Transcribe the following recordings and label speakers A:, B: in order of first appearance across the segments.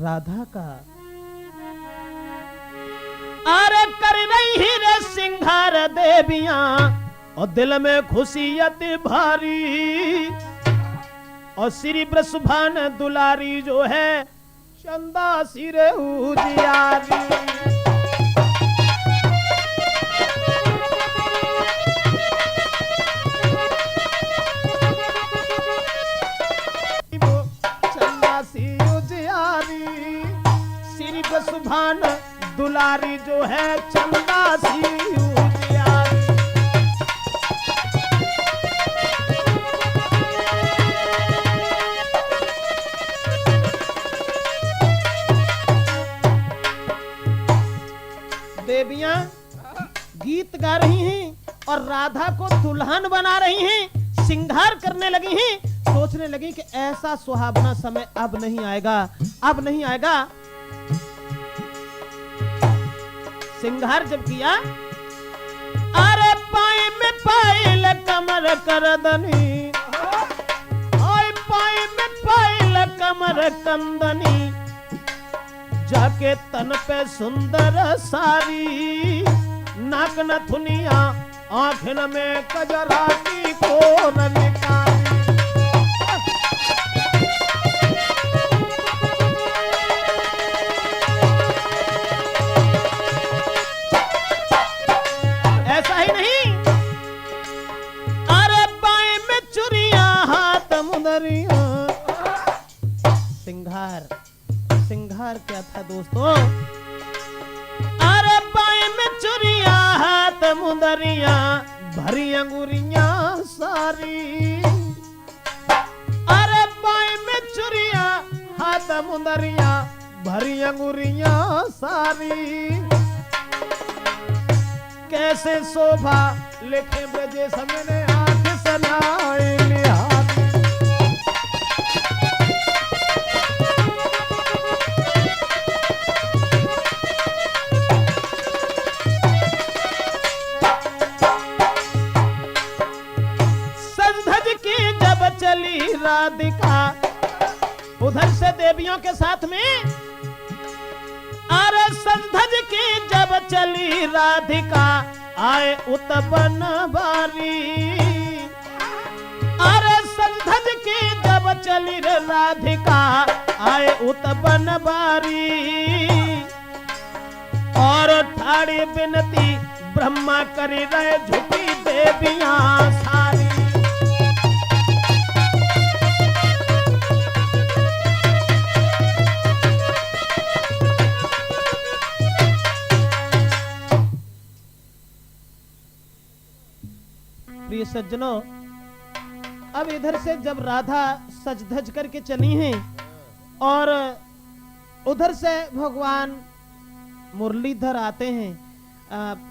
A: राधा का। अरे कर रही रे सिंगार देवियां और दिल में खुशियत भारी, और श्री वृषभान दुलारी जो है चंदा सिरे उजियारी। चंदा सी उजियारी, श्री वृषभान दुलारी जो है चंदा सी उजियारी। देवियां गीत गा रही हैं और राधा को दुल्हन बना रही हैं, श्रृंगार करने लगी हैं, सोचने लगी कि ऐसा सुहावना समय अब नहीं आएगा, अब नहीं आएगा। श्रृंगार जब किया, अरे पाए में पायल कमर करदनी, पाए में पायल कमर कंदनी, जाके तन पे सुंदर सारी, नाक नथुनिया आंखन में कजरा की कोन निकाली। ऐसा ही नहीं, अरे बाएं में चुरिया हाथ मुंदरिया। सिंगार, सिंगार क्या था दोस्तों? अरे बाएं में चुरिया हाथ मुंदरिया, भरी अंगुरिया सारी। अरे बाएं में चुरिया हाथ मुंदरिया, भरी अंगुरिया सारी। कैसे शोभा लिखे ब्रजे समय आंख सनाए लिहाज। चली राधिका उधर से देवियों के साथ में, अरे संधज की जब चली राधिका, आए उत्पन बारी। अरे संधज की जब चली राधिका, आए उत्पन बारी। और ठाड़ी बिनती ब्रह्मा करी रहे, झुकी देवियां सारी। प्रिय सज्जनों, अब इधर से जब राधा सज धज करके चली हैं और उधर से भगवान मुरलीधर आते हैं,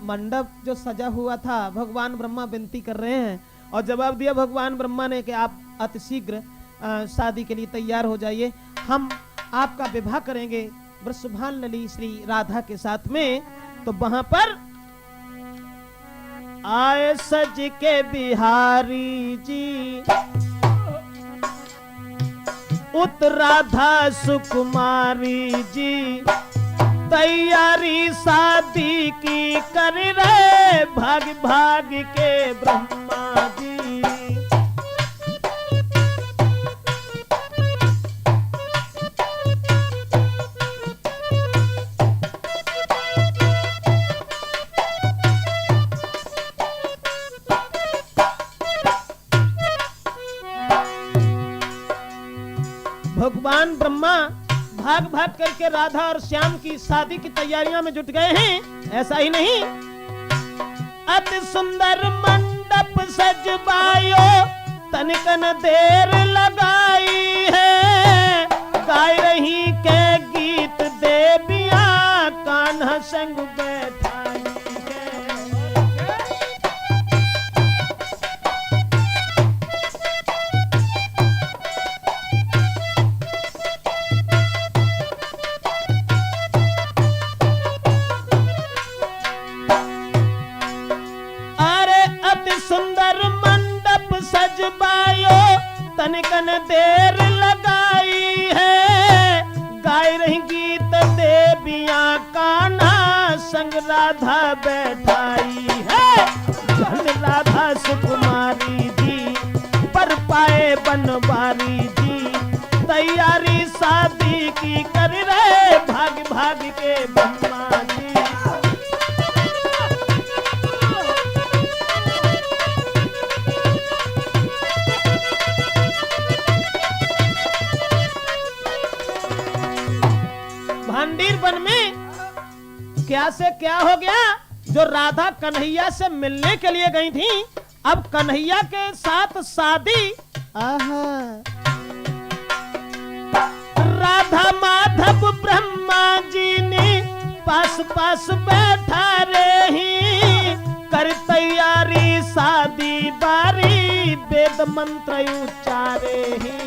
A: मंडप जो सजा हुआ था, भगवान ब्रह्मा विनती कर रहे हैं और जवाब दिया भगवान ब्रह्मा ने कि आप अतिशीघ्र शादी के लिए तैयार हो जाइए, हम आपका विवाह करेंगे वृषभान लली श्री राधा के साथ में। तो वहां पर आए सज के बिहारी जी, उत्तराधा सुकुमारी जी, तैयारी शादी की कर रहे भाग भाग के ब्रह्मा जी। भगवान ब्रह्मा भाग भाग करके राधा और श्याम की शादी की तैयारियां में जुट गए हैं। ऐसा ही नहीं, अति सुंदर मंडप सजवायो, तनिकन देर लगाई है। गाय रही के गीत देवियां, कान्हा संग बैठाई है। सुंदर मंडप सजवायो, तनिकन देर लगाई है। गाय रही गीत देवियां कान्हा संग राधा बैठाई है। धन राधा सुकुमारी जी पर पाए बनवारी जी, तैयारी शादी की कर रहे भाग भाग के ब्रह्मा जी। भांडीर वन में क्या से क्या हो गया, जो राधा कन्हैया से मिलने के लिए गई थी, अब कन्हैया के साथ शादी। राधा माधव ब्रह्मा जी ने पास पास बैठा रही, कर तैयारी शादी बारी वेद मंत्र उच्चारे ही।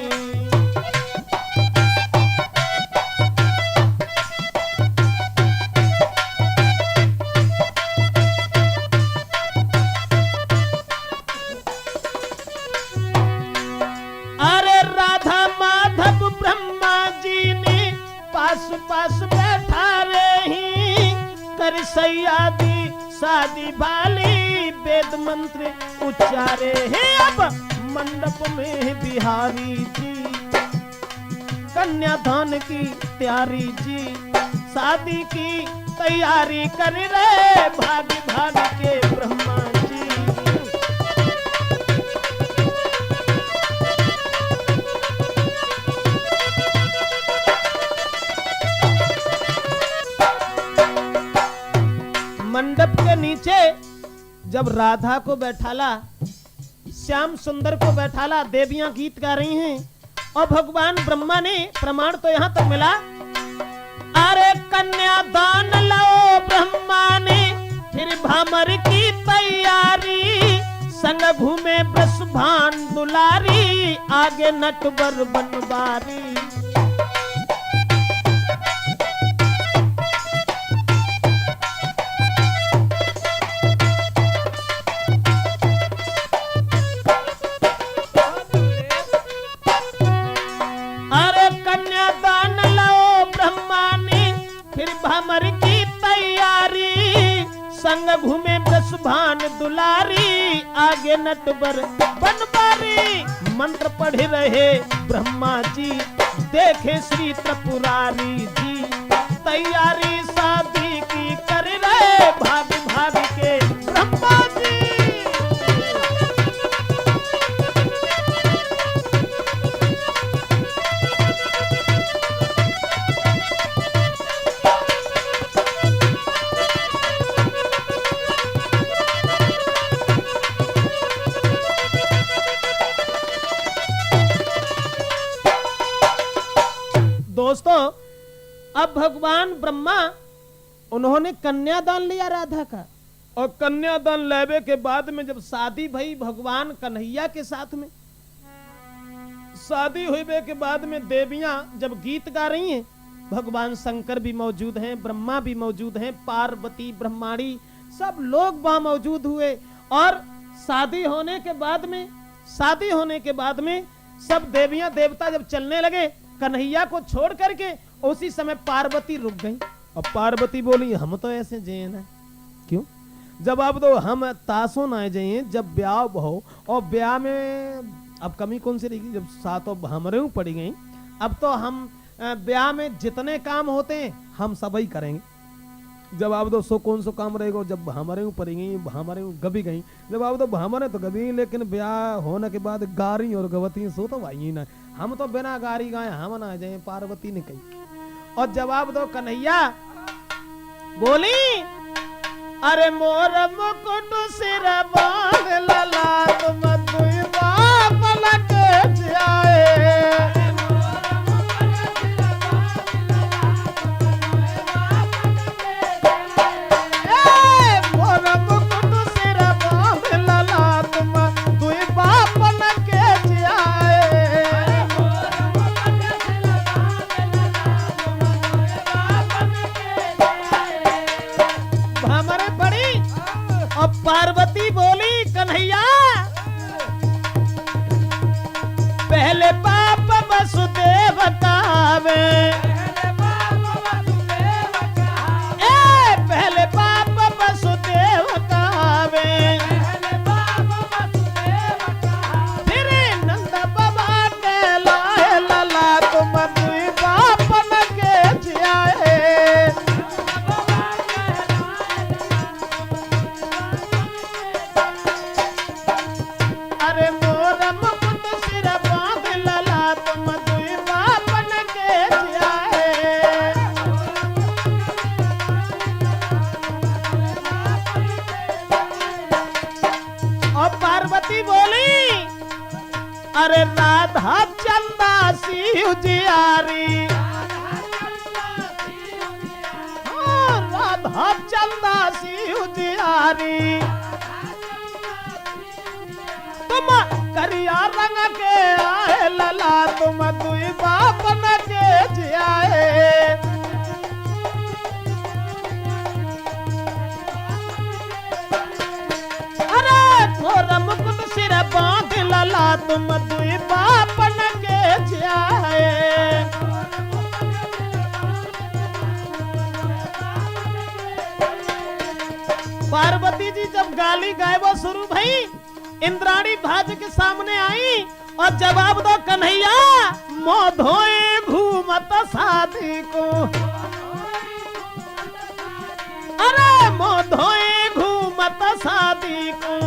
A: पास बैठा रही, कर सैयादी शादी वाली वेद मंत्र उच्चारे हैं। अब मंडप में बिहारी जी कन्यादान की तैयारी जी, शादी की तैयारी कर रहे भाग भाग के ब्रह्मा जी। मंडप के नीचे जब राधा को बैठाला, श्याम सुंदर को बैठाला, देवियां गीत गा रही हैं और भगवान ब्रह्मा ने प्रमाण तो यहां तक मिला। अरे कन्यादान लो ब्रह्मा ने फिर भामर की तैयारी, संग घूमे वृषभान दुलारी, आगे नटवर बनवारी। भ्रमर की तैयारी, संग घूमे वृषभान दुलारी, आगे नटवर बनवारी। मंत्र पढ़ रहे ब्रह्मा जी, देखे श्री त्रिपुरारी जी, तैयारी शादी की कर रहे भाग भाग के ब्रह्मा जी। दोस्तों, अब भगवान ब्रह्मा उन्होंने कन्यादान लिया राधा का, और कन्यादान लेवे के बाद में जब शादी भई भगवान कन्हैया के साथ में, शादी हुए के बाद में देवियां जब गीत गा रही हैं, भगवान शंकर भी मौजूद हैं, ब्रह्मा भी मौजूद हैं, पार्वती ब्रह्माणी सब लोग वहां मौजूद हुए। और शादी होने के बाद में सब देवियां देवता जब चलने लगे, कन्हैया को छोड़ करके उसी समय पार्वती रुक गई। अब पार्वती बोली, हम तो ऐसे जय ना, क्यों? जब अब तो हम तासों ना जाइए, जब ब्याह हो, और ब्याह में अब कमी कौन सी रहेगी, जब सातों हमारे पड़ी गई। अब तो हम ब्याह में जितने काम होते हैं हम सब ही करेंगे। जब आप तो सो कौन सो काम रहेगा, जब हमारे पड़ी गई, हमारे गबी गई, जब आप तो हमारे तो गबी, लेकिन ब्याह होने के बाद गारी और गवती सो तो भाई ना, हम तो बिना गारी गाए हम ना जाए, पार्वती ने कही। और जवाब दो कन्हैया बोली, अरे मोर मुकुट सिर बांध लला, तुम दुई बाप लग जाए। पार्वती बोली, कन्हैया पहले बाप वसुदेव कावे, अरे राधा चंदा सी उजियारी, राधा चंदा सी उजियारी, तुम करिया रंग के आए लला, तुम दुई बापन के जियाए। अरे थोर मुकुट सिर बांध लला, तुम दुई बापन के जियाए। पार्वती जी जब गाली गायबो शुरू भई, इंद्राणी भाज के सामने आई और जवाब दो कन्हैया, मोधोए घूमत शादी को, अरे मोधोए घूमत शादी को,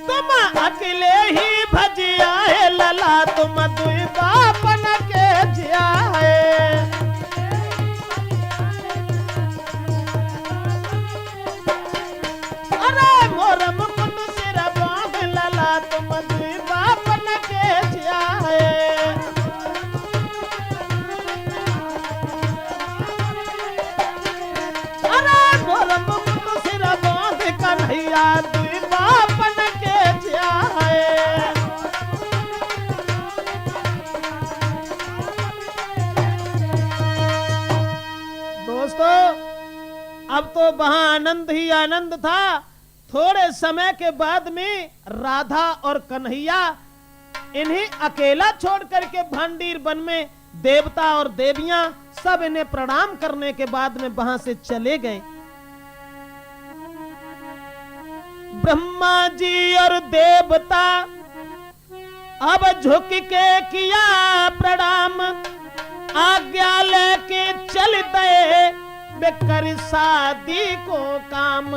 A: तुम अकेले ही भजिया है लला, तुम दुई बापन के जियाए। मोर मुकुट सिर बांध लला, तुम दुई बापन के जियाए। अरे मोर मुकुट सिर बांध कन्हैया, दुई बापन के जियाए। दोस्तों, अब तो वहां आनंद ही आनंद था। थोड़े समय के बाद में राधा और कन्हैया इन्हें अकेला छोड़ करके भांडीर वन में देवता और देवियां सब इन्हें प्रणाम करने के बाद में वहां से चले गए। ब्रह्मा जी और देवता अब झुक के किया प्रणाम, आज्ञा लेके चल गए बेकर शादी को काम।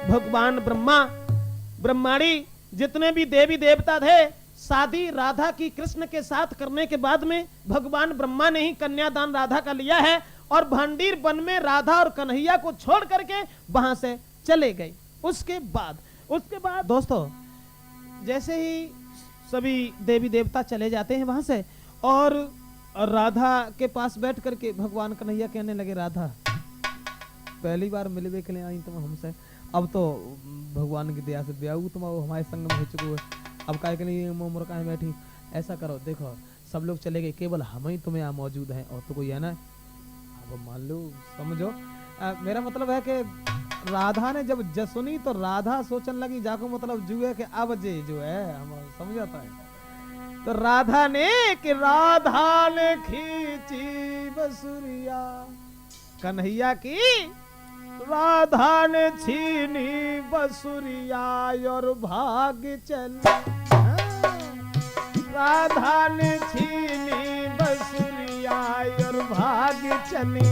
A: भगवान ब्रह्माणी जितने भी देवी देवता थे, शादी राधा की कृष्ण के साथ करने के बाद में भगवान ब्रह्मा ने ही कन्यादान राधा का लिया है और भांडीर वन में राधा और कन्हैया को छोड़ करके वहां से चले गए। उसके बाद दोस्तों, जैसे ही सभी देवी देवता चले जाते हैं वहां से और राधा के पास बैठ करके भगवान कन्हैया कहने लगे, राधा पहली बार मिलवे के लिए आई तुम हमसे, अब तो भगवान की दया से ब्याह तुम हमारे संग में हो चुके हो, अब काय के लिए मोर कहाँ बैठी। ऐसा करो, देखो सब लोग चले गए, केवल हम ही तुम्हें यहाँ मौजूद हैं और तो कोई है ना। अब मान लो, समझो मेरा मतलब है कि राधा ने जब सुनी तो राधा सोचने लगी जाको मतलब जो है कि अब जे जो है हम समझ आता है। तो राधा ने खींची बसुरिया कन्हैया की, राधा ने छीनी बसुरिया और भाग चली। राधा ने छीनी बसुरिया और भाग चली।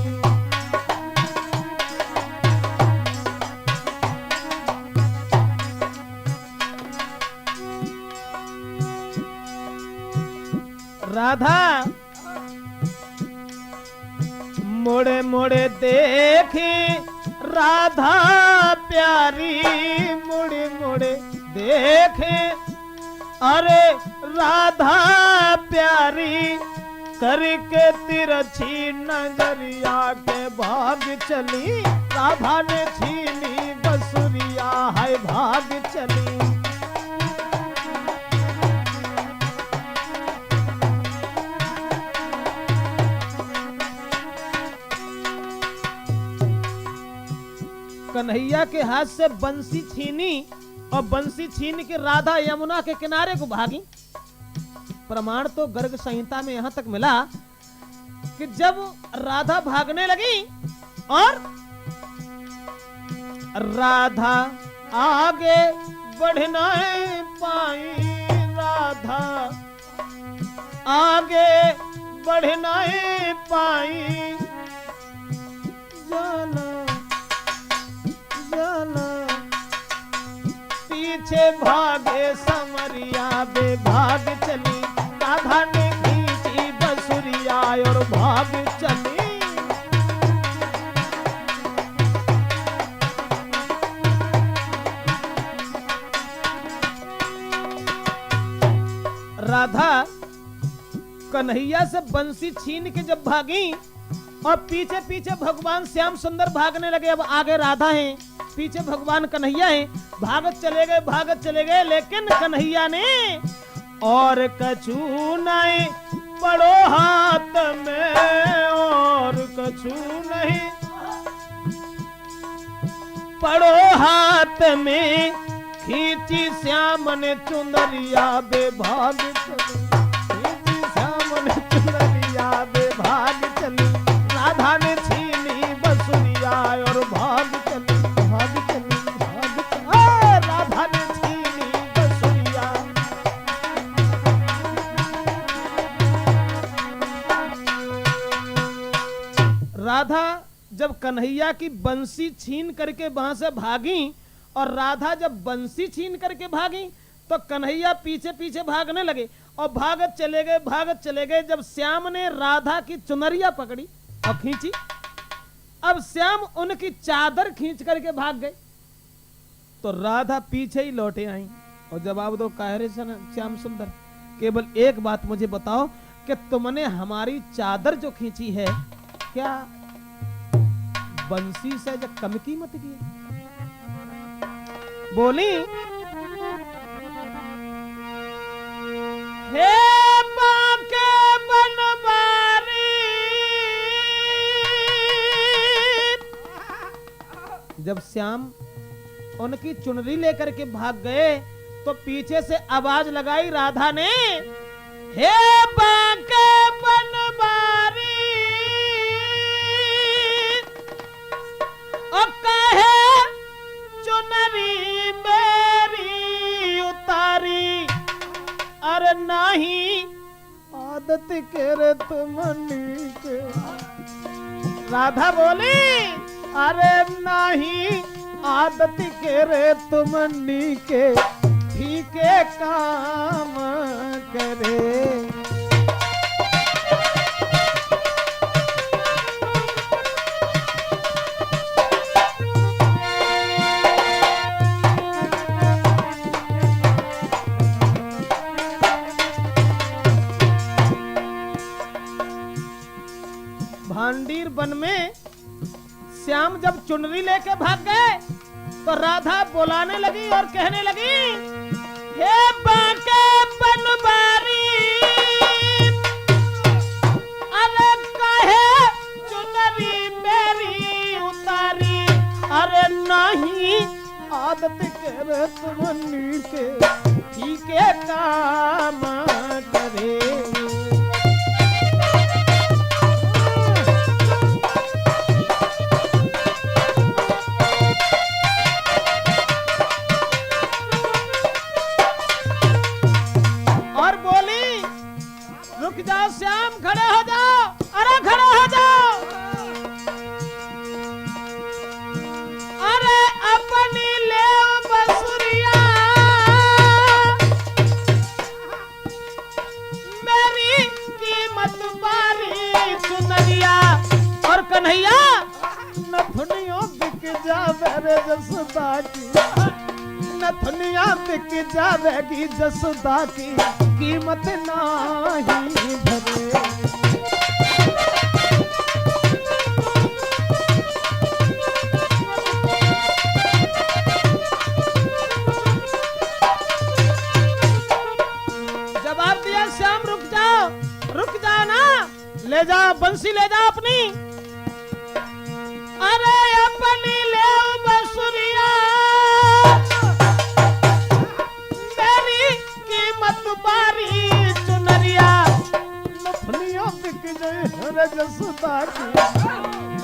A: राधा मोड़े मोड़े देखे, राधा प्यारी मुड़े मुड़े देखे, अरे राधा प्यारी करके तिरछी नजरिया के भाग चली। राधा ने छीनी बसुरिया है भाग चली। कन्हैया के हाथ से बंसी छीनी और बंसी छीन के राधा यमुना के किनारे को भागी। प्रमाण तो गर्ग संहिता में यहां तक मिला कि जब राधा भागने लगी और राधा आगे बढ़ नहीं पाई, राधा आगे बढ़ नहीं पाई, जाना जाना पीछे भागे समरिया बेभाग चली। राधा ने खींची बसुरिया और भाग चली। राधा कन्हैया से बंसी छीन के जब भागी और पीछे पीछे भगवान श्याम सुंदर भागने लगे। अब आगे राधा है, पीछे भगवान कन्हैया है, भागत चले गए, लेकिन कन्हैया ने और कछु नहीं पड़ो हाथ में, और कछु नहीं पड़ो हाथ में, खींची श्याम ने चुनरिया बेभाग चली, खींची श्याम ने चुनरिया बेभाग चली, राधा ने छीनी बसुरिया और भाग चली, राधा ने छीनी बसुरिया। राधा जब कन्हैया की बंसी छीन करके वहां से भागी, और राधा जब बंसी छीन करके भागी तो कन्हैया पीछे पीछे भागने लगे और भागत चले गए। जब श्याम ने राधा की चुनरिया पकड़ी और खींची, अब श्याम उनकी चादर खींच करके भाग गए, तो राधा पीछे ही लौटे आई और जवाब दो, काहे श्याम सुंदर, केवल एक बात मुझे बताओ कि तुमने हमारी चादर जो खींची है, क्या बंसी से जो कम कीमत की? बोली, हे बांके बनवारी, जब श्याम उनकी चुनरी लेकर के भाग गए तो पीछे से आवाज लगाई राधा ने, हे बांके बनवारी, और कहे चुनरी मेरी उतारी, अरे नहीं आदत के रे तुमनी के। राधा बोली, अरे नहीं आदत के रे तुमनी के, फीके काम करे। भांडीर वन में श्याम जब चुनरी लेके भाग गए तो राधा बुलाने लगी और कहने लगी, हे बांके बनवारी, अरे काहे चुनरी मेरी उतारी, अरे नहीं आदत के तुमनी के, ठीक है काम करे। रुक जाओ श्याम, खड़े हो जाओ, अरे खड़े हो जाओ, अरे अपनी ले बसुरिया, मेरी कीमत बारी चुनरिया। और कन्हैया, नथुनियों बिक जावे रे जसदा की, नथुनिया बिक जावेगी जसदा की, कीमत नाही धरे। जवाब दिया श्याम, रुक जाओ ना, ले जाओ बंसी, ले जाओ अपनी, अरे अपनी ले बसुरिया, मेरी कीमत बारी चुनरिया। नथुनिया बिक जाए जसदा की,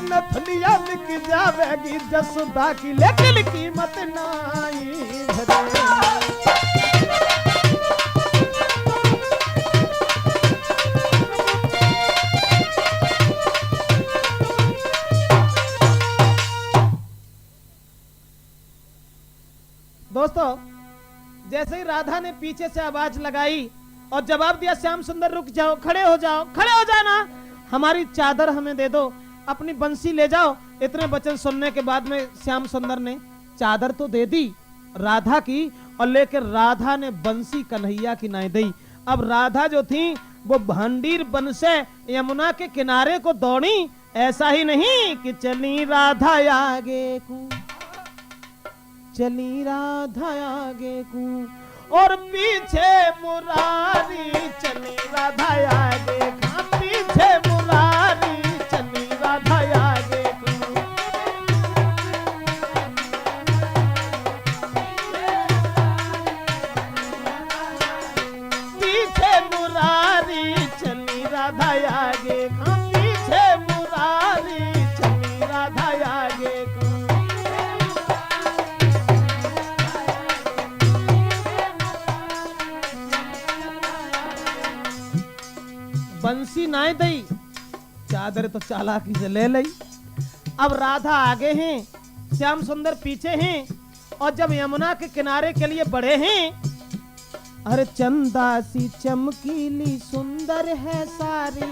A: नथुनिया बिक जावेगी जसदा की, लेकिन कीमत नहीं धरे। दोस्तों, जैसे ही राधा ने पीछे से आवाज लगाई और जवाब दिया, श्याम सुंदर रुक जाओ, खड़े हो जाओ ना, हमारी चादर हमें दे दो, अपनी बंसी ले जाओ। इतने वचन सुनने के बाद में श्याम सुंदर ने चादर तो दे दी राधा की, और लेकर राधा ने बंसी कन्हैया की नहीं दी। अब राधा जो थी वो भांडीर बन से यमुना के किनारे को दौड़ी। ऐसा ही नहीं कि चली राधा आगे को, चली राधा आगे को और पीछे मुरारी, चली राधा आगे को पीछे मुरारी, चली राधा आगे को। पीछे मुरारी चली राधा आगे को, पीछे मुरारी चली राधा आगे को। बंसी नाय दई, चादर तो चालाकी से ले लई। अब राधा आगे हैं, श्याम सुंदर पीछे हैं, और जब यमुना के किनारे के लिए बढ़े हैं, अरे चंदा सी चमकीली सुंदर है सारी,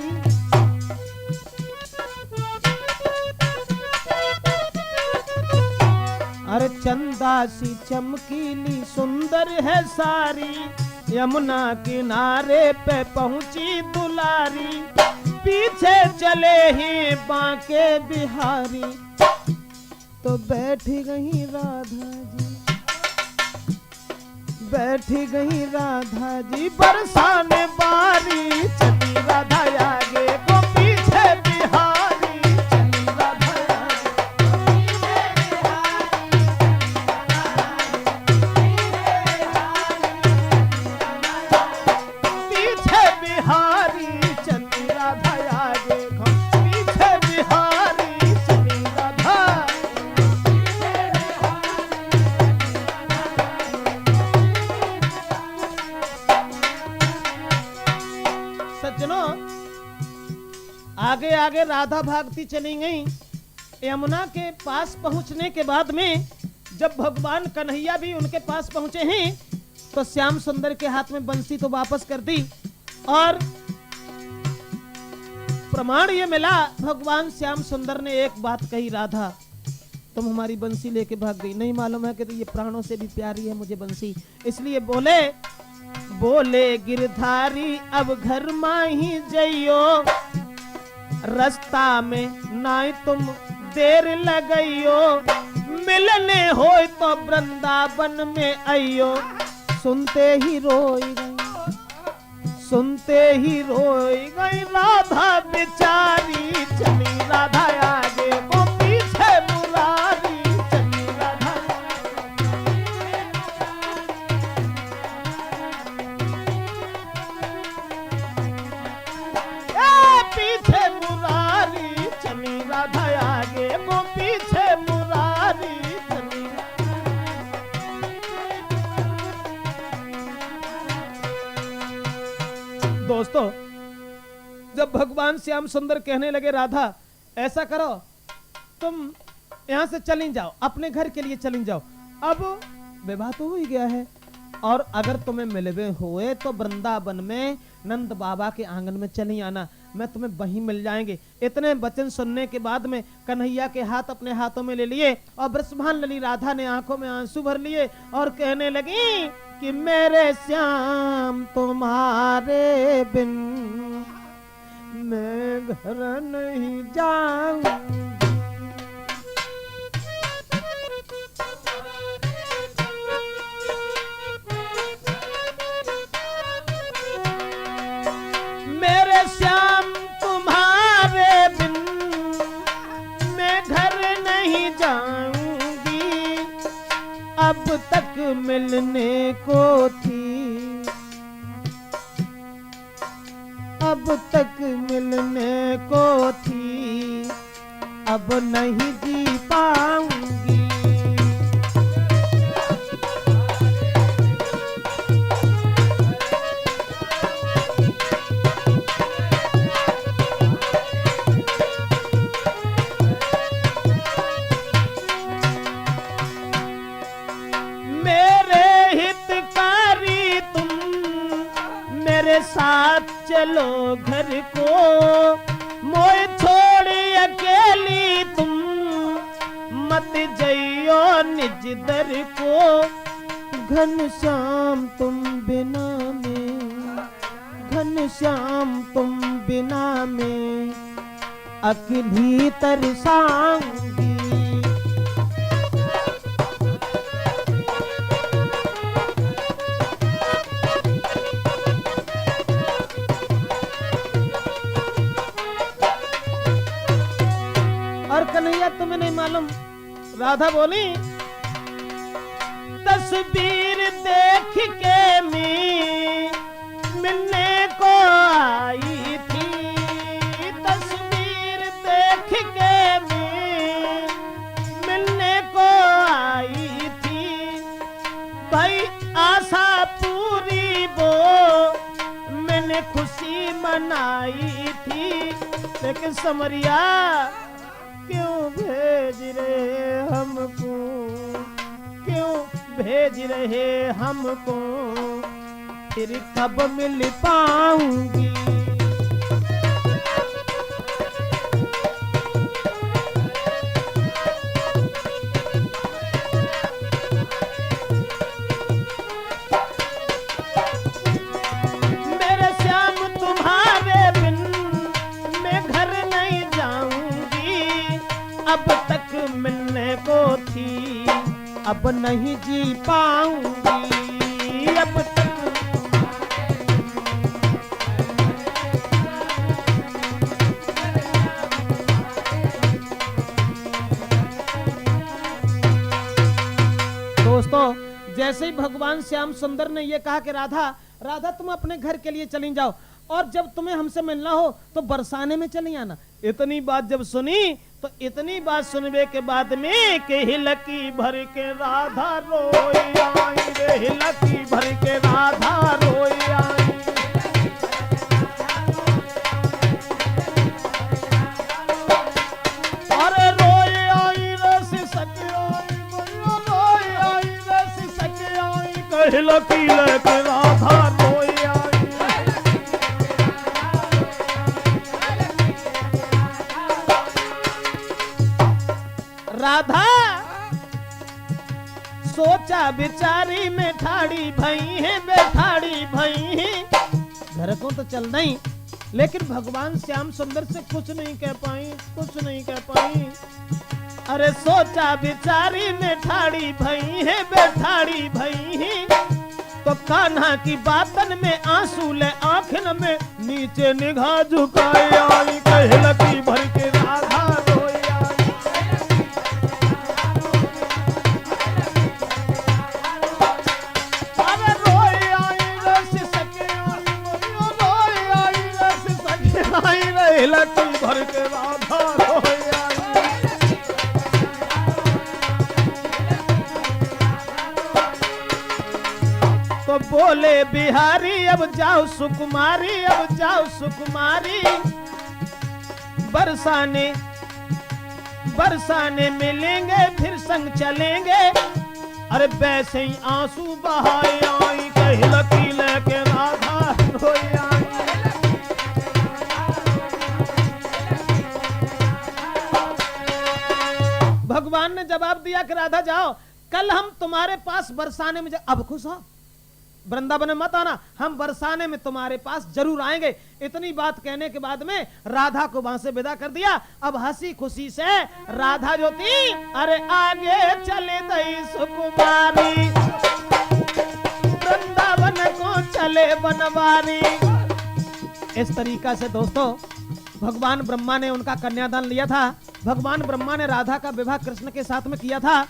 A: अरे चंदा सी चमकीली सुंदर है सारी, यमुना किनारे पे पहुंची दुलारी, पीछे चले ही बांके बिहारी, तो बैठ गई राधा जी, बैठ गई राधा जी बरसाने बारी, चली राधा आगे को पीछे बिहारी, चली राधा पीछे बिहारी, चली राधा आगे को पीछे बिहारी, चली राधा। सज्जनों, आगे आगे राधा भागती चली गई। यमुना के पास पहुंचने के बाद में जब भगवान कन्हैया भी उनके पास पहुंचे हैं, तो श्याम सुंदर के हाथ में बंसी तो वापस कर दी, और प्रमाण ये मिला, भगवान श्याम सुंदर ने एक बात कही, राधा तुम हमारी बंसी लेके भाग गई, नहीं मालूम है कि तो ये प्राणों से भी प्यारी है मुझे बंसी। इसलिए बोले, बोले गिरधारी अब घर माही जइयो, रास्ता में नाई तुम देर लगइयो, मिलने हो तो वृंदावन में आइयो। सुनते ही रोई गई, सुनते ही रोई गई राधा बेचारी, चली राधा आगे वो पीछे मुरारी, चली राधा पीछे मुरारी, चली राधा आगे वो पीछे मुरारी, चली। दोस्तों, जब भगवान श्याम सुंदर कहने लगे, राधा ऐसा करो तुम यहां से चली जाओ, अपने घर के लिए चली जाओ, अब विवाह तो हो ही गया है, और अगर तुम्हें मिलवे हुए तो वृंदावन में नंद बाबा के आंगन में चली आना, मैं तुम्हें वहीं मिल जाएंगे। इतने वचन सुनने के बाद में कन्हैया के हाथ अपने हाथों में ले लिए, और ब्रजभान लली राधा ने आंखों में आंसू भर लिए और कहने लगी कि मेरे श्याम तुम्हारे बिन मैं घर नहीं जाऊं। मेरे श्याम तुम्हारे बिन मैं घर नहीं जाऊंगी, अब तक मिलने को थी, अब तक मिलने को थी, अब नहीं जी पाऊंगी। साथ चलो घर को, मोए छोड़ अकेली तुम मत जइयो निज दर को, घनश्याम तुम बिना में घनश्याम तुम बिना में अकेली तरसाऊंगी। और कन्हैया तुम्हें नहीं मालूम, राधा बोली तस्वीर देख के मैं मिलने को आई थी, तस्वीर देख के मैं मिलने को आई थी, भाई आशा पूरी वो मैंने खुशी मनाई थी, लेकिन समरिया क्यों भेज रहे हमको, क्यों भेज रहे हमको, फिर कब मिल पाऊंगी। मेरे श्याम तुम्हारे बिन मैं घर नहीं जाऊंगी, अब तक मिलने को थी अब नहीं जी पाऊंगी, अब तक। दोस्तों, जैसे ही भगवान श्याम सुंदर ने ये कहा कि राधा राधा तुम अपने घर के लिए चली जाओ, और जब तुम्हें हमसे मिलना हो तो बरसाने में चली आना। इतनी बात जब सुनी तो इतनी बात सुनने के बाद में के हिलकी भर के राधा रोई आई रे, हिलकी भर के राधा रोई आई। अरे रोई आई रे सिसक आई, रोई आई रे सिसक आई, के हिलकी लेके राधा रोई आई। राधा सोचा बिचारी में ठाड़ी भई है, बेठाड़ी भई है, घर को तो चल नहीं, लेकिन भगवान श्याम सुंदर से कुछ नहीं कह पाई, कुछ नहीं कह पाई। अरे सोचा बिचारी में ठाड़ी भई है, बेठाड़ी भई है, तो कान्हा की बातन में आंसू ले आंखन में नीचे निगाह झुकाए आई, कहलकी भर के राधा रोई आई। अरे रोई आई रे सिसक आई, रोई आई रे सिसक आई, कहलकी भर के राधा रोई आई। तो बोले बिहारी अब जाओ सुकुमारी, अब जाओ सुकुमारी, बरसाने बरसाने मिलेंगे फिर संग चलेंगे। अरे वैसे ही आंसू बहाए आई, कहलकी लेके राधा रोई आई। भगवान ने जवाब दिया कि राधा जाओ, कल हम तुम्हारे पास बरसाने में अब खुश हो, वृंदावन में मत आना, हम बरसाने में तुम्हारे पास जरूर आएंगे। इतनी बात कहने के बाद में राधा को वहां से विदा कर दिया। अब हंसी खुशी से राधा जो थी, अरे आगे चले गई सुकुमारी, वृंदावन को चले बनवारी। इस तरीका से दोस्तों भगवान ब्रह्मा ने उनका कन्यादान लिया था। भगवान ब्रह्मा ने राधा का विवाह कृष्ण के साथ में किया था,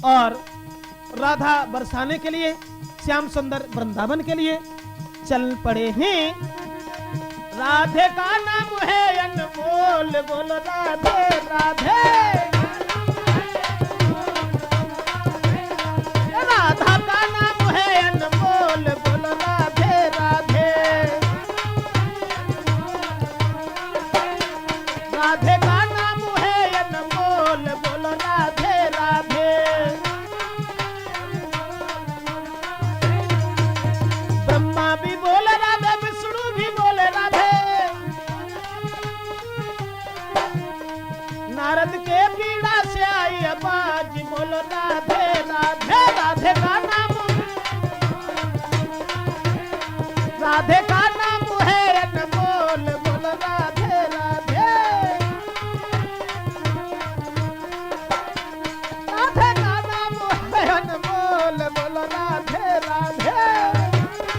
A: और राधा बरसाने के लिए, श्याम सुंदर वृंदावन के लिए चल पड़े हैं। राधे का नाम है अनमोल, बोल राधे राधे, राधा का नाम है अनमोल, बोल राधे राधे, राधे का नाम है अनमोल, बोल राधे राधे। ब्रह्मा भी बोले राधे, विष्णु भी बोले राधे, नारद के पीड़ा से आई आवाज, बोलो राधे राधे, राधे का नाम, राधे का